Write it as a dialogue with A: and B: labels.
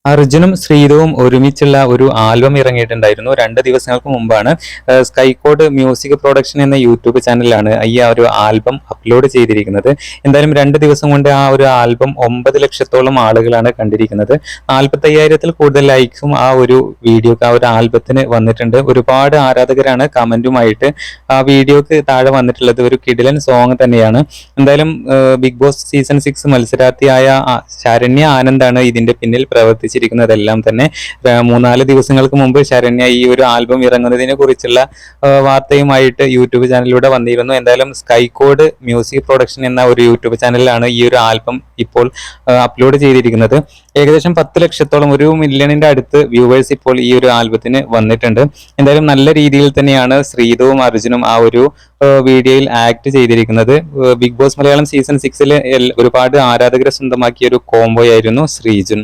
A: അർജുനും ശ്രീധുവും ഒരുമിച്ചുള്ള ഒരു ആൽബം ഇറങ്ങിയിട്ടുണ്ടായിരുന്നു. 2 ദിവസങ്ങൾക്ക് മുമ്പാണ്. സ്കൈകോഡ് മ്യൂസിക് പ്രൊഡക്ഷൻ എന്ന യൂട്യൂബ് ചാനലിലാണ് ഈ ഒരു ആൽബം അപ്ലോഡ് ചെയ്തിരിക്കുന്നത്. എന്തായാലും 2 ദിവസം കൊണ്ട് ആ ഒരു ആൽബം 9 ലക്ഷത്തോളം ആളുകളാണ് കണ്ടിരിക്കുന്നത്. 45,000-ൽ കൂടുതൽ ലൈക്സും ആ ഒരു വീഡിയോക്ക്, ആ ഒരു ആൽബത്തിന് വന്നിട്ടുണ്ട്. ഒരുപാട് ആരാധകരാണ് കമന്റുമായിട്ട് ആ വീഡിയോക്ക് താഴെ വന്നിട്ടുള്ളത്. ഒരു കിടിലൻ സോങ് തന്നെയാണ്. എന്തായാലും ബിഗ് ബോസ് സീസൺ 6 മത്സരാർത്ഥിയായ ശരണ്യ ആനന്ദാണ് ഇതിന്റെ പിന്നിൽ പ്രവർത്തിച്ചിരിക്കുന്നതെല്ലാം തന്നെ. 3-4 ദിവസങ്ങൾക്ക് മുമ്പ് ശരണ്യ ഈ ഒരു ആൽബം ഇറങ്ങുന്നതിനെ കുറിച്ചുള്ള വാർത്തയുമായിട്ട് യൂട്യൂബ് ചാനലിലൂടെ വന്നിരുന്നു. എന്തായാലും സ്കൈകോഡ് മ്യൂസിക് പ്രൊഡക്ഷൻ എന്ന ഒരു യൂട്യൂബ് ചാനലിലാണ് ഈ ഒരു ആൽബം ഇപ്പോൾ അപ്ലോഡ് ചെയ്തിരിക്കുന്നത്. ഏകദേശം 10 ലക്ഷത്തോളം, 1 മില്യണിന്റെ അടുത്ത് വ്യൂവേഴ്സ് ഇപ്പോൾ ഈ ഒരു ആൽബത്തിന് വന്നിട്ടുണ്ട്. എന്തായാലും നല്ല രീതിയിൽ തന്നെയാണ് ശ്രീധുവും അർജുനും ആ ഒരു വീഡിയോയിൽ ആക്ട് ചെയ്തിരിക്കുന്നത്. ബിഗ് ബോസ് മലയാളം സീസൺ 6 ഒരുപാട് ആരാധകരെ സ്വന്തമാക്കിയ ഒരു കോംബോ ആയിരുന്നു ശ്രീജുൻ.